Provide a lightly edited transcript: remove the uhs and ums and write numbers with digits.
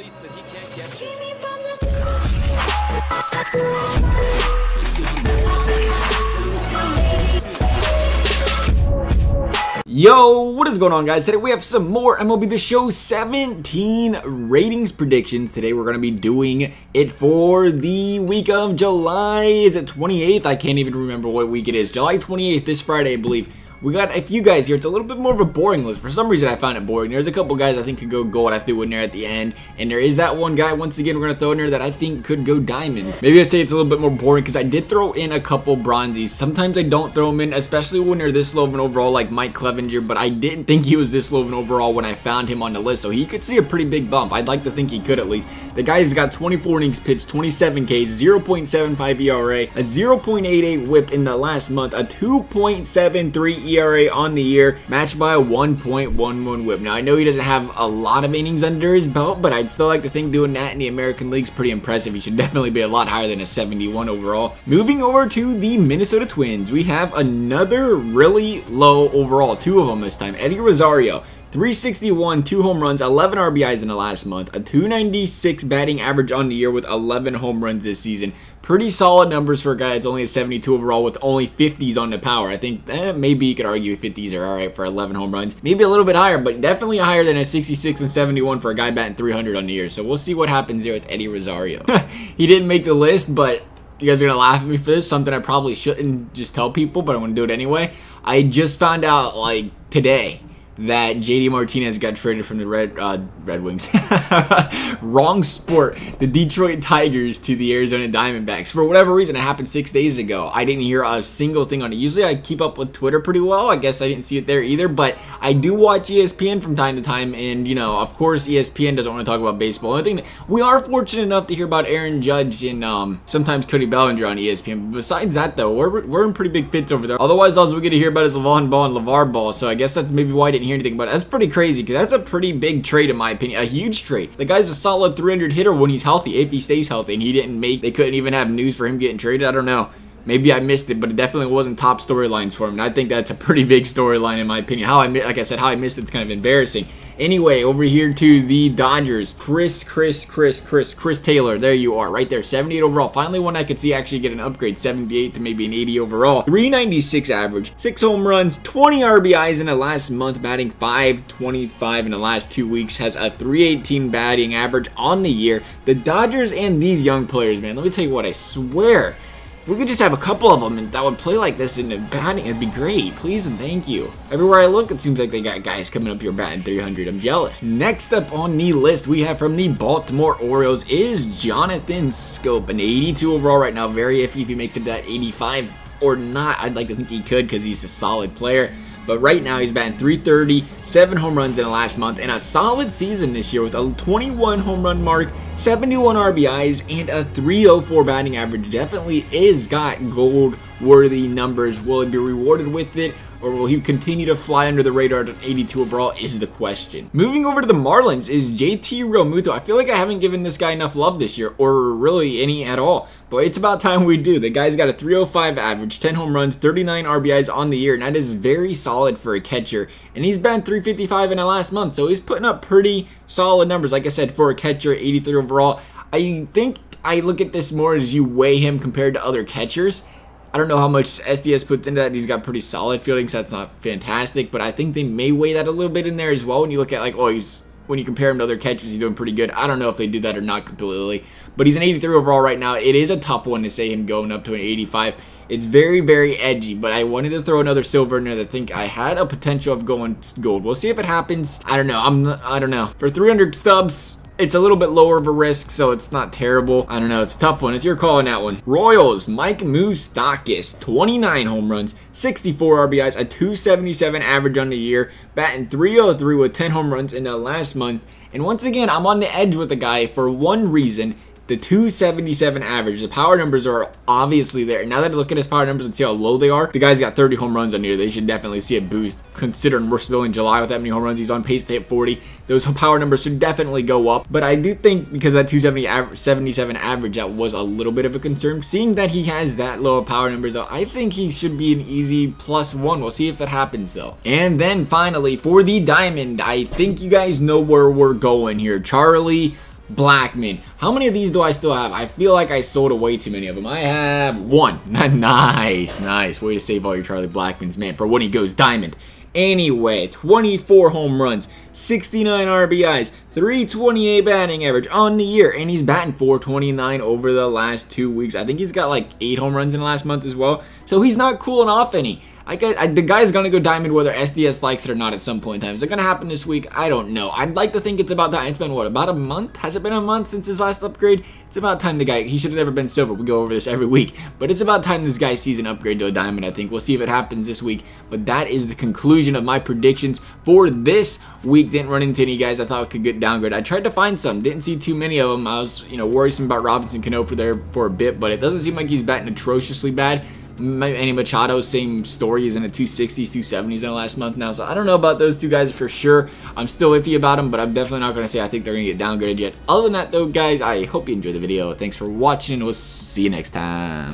release that he can't get to. Yo, what is going on, guys? Today we have some more MLB The Show 17 ratings predictions. Today we're going to be doing it for the week of July. Is it 28th? I can't even remember what week it is. July 28th, this Friday, I believe. We got a few guys here. It's a little bit more of a boring list. For some reason, I found it boring. There's a couple guys I think could go gold. I threw in there at the end. And there is that one guy, once again, we're going to throw in there that I think could go diamond. Maybe I say it's a little bit more boring because I did throw in a couple bronzies. Sometimes I don't throw them in, especially when they're this low of an overall, like Mike Clevenger. But I didn't think he was this low of an overall when I found him on the list. So he could see a pretty big bump. I'd like to think he could at least. The guy's got 24 innings pitched, 27 Ks, 0.75 ERA, a 0.88 whip in the last month, a 2.73 ERA on the year, matched by a 1.11 whip. Now, I know he doesn't have a lot of innings under his belt, but I'd still like to think doing that in the American League is pretty impressive. He should definitely be a lot higher than a 71 overall. Moving over to the Minnesota Twins, we have another really low overall, two of them this time. Eddie Rosario, 361, 2 home runs, 11 RBIs in the last month, a 296 batting average on the year with 11 home runs this season. Pretty solid numbers for a guy that's only a 72 overall with only 50s on the power. I think maybe you could argue 50s are alright for 11 home runs. Maybe a little bit higher, but definitely higher than a 66 and 71 for a guy batting 300 on the year. So we'll see what happens there with Eddie Rosario. He didn't make the list, but you guys are going to laugh at me for this. Something I probably shouldn't just tell people, but I want to do it anyway. I just found out, like, today that JD Martinez got traded from the Red Wings. Wrong sport. The Detroit Tigers to the Arizona Diamondbacks. For whatever reason, it happened 6 days ago. I didn't hear a single thing on it. Usually I keep up with Twitter pretty well. I guess I didn't see it there either, but I do watch ESPN from time to time, and, you know, of course, ESPN doesn't want to talk about baseball. I think we are fortunate enough to hear about Aaron Judge and sometimes Cody Bellinger on ESPN. But besides that, though, we're in pretty big fits over there. Otherwise, all we get to hear about is LeVon Ball and LeVar Ball, so I guess that's maybe why I didn't hear anything about it. That's pretty crazy because that's a pretty big trade in my opinion, a huge trade. The guy's a solid 300 hitter when he's healthy, if he stays healthy, and they couldn't even have news for him getting traded. I don't know. Maybe I missed it, but it definitely wasn't top storylines for him, and I think that's a pretty big storyline in my opinion. Like I said, how I missed it's kind of embarrassing. Anyway, over here to the Dodgers, Chris Taylor, there you are, right there, 78 overall. Finally one I could see actually get an upgrade, 78 to maybe an 80 overall. 396 average, 6 home runs, 20 RBIs in the last month, batting .525 in the last 2 weeks, has a 318 batting average on the year. The Dodgers and these young players, man, let me tell you what, I swear, if we could just have a couple of them and that would play like this in the batting, it'd be great. Please and thank you. Everywhere I look, it seems like they got guys coming up here batting 300. I'm jealous. Next up on the list, we have from the Baltimore Orioles is Jonathan Scope, an 82 overall right now. Very iffy if he makes it to that 85 or not. I'd like to think he could because he's a solid player. But right now, he's batting .330, 7 home runs in the last month, and a solid season this year with a 21 home run mark, 71 RBIs, and a .304 batting average. Definitely is got gold-worthy numbers. Will he be rewarded with it, or will he continue to fly under the radar at 82 overall is the question. Moving over to the Marlins is JT Realmuto. I feel like I haven't given this guy enough love this year, or really any at all. But it's about time we do. The guy's got a .305 average, 10 home runs, 39 RBIs on the year, and that is very solid for a catcher. And he's been .355 in the last month, so he's putting up pretty solid numbers. Like I said, for a catcher, 83 overall. I think I look at this more as you weigh him compared to other catchers. I don't know how much SDS puts into that. He's got pretty solid fielding, so that's not fantastic. But I think they may weigh that a little bit in there as well. When you look at, like, oh, when you compare him to other catchers, he's doing pretty good. I don't know if they do that or not completely. But he's an 83 overall right now. It is a tough one to say him going up to an 85. It's very, very edgy. But I wanted to throw another silver in there that I think I had a potential of going gold. We'll see if it happens. I don't know. I don't know. For 300 stubs, it's a little bit lower of a risk, so it's not terrible. I don't know. It's a tough one. It's your call on that one. Royals, Mike Moustakas, 29 home runs, 64 RBIs, a .277 average on the year, batting .303 with 10 home runs in the last month. And once again, I'm on the edge with the guy for one reason. The .277 average. The power numbers are obviously there. Now that I look at his power numbers and see how low they are, the guy's got 30 home runs on here. They should definitely see a boost, considering we're still in July with that many home runs. He's on pace to hit 40. Those power numbers should definitely go up. But I do think because that .277 average, that was a little bit of a concern. Seeing that he has that low of power numbers, though, I think he should be an easy +1. We'll see if that happens, though. And then finally, for the Diamond, I think you guys know where we're going here. Charlie Blackman. How many of these do I still have? I feel like I sold away too many of them. I have 1. Nice. Way to save all your Charlie Blackmans, man, for when he goes diamond. Anyway, 24 home runs, 69 RBIs, 328 batting average on the year, and he's batting 429 over the last 2 weeks. I think he's got like 8 home runs in the last month as well, so he's not cooling off any. The guy's gonna go diamond whether SDS likes it or not at some point in time. Is it gonna happen this week? I don't know. I'd like to think it's about time. It's been what, about a month? Has it been a month since his last upgrade? It's about time he should have never been silver. We go over this every week, but it's about time this guy sees an upgrade to a diamond. I think we'll see if it happens this week. But that is the conclusion of my predictions for this week. Didn't run into any guys I thought could get downgraded. I tried to find some, didn't see too many of them. I was, worrisome about Robinson Cano for a bit, but it doesn't seem like he's batting atrociously bad. Manny Machado, same story. He's in the 260s, 270s in the last month now. So I don't know about those two guys for sure. I'm still iffy about them, but I'm definitely not going to say I think they're going to get downgraded yet. Other than that, though, guys, I hope you enjoyed the video. Thanks for watching, and we'll see you next time.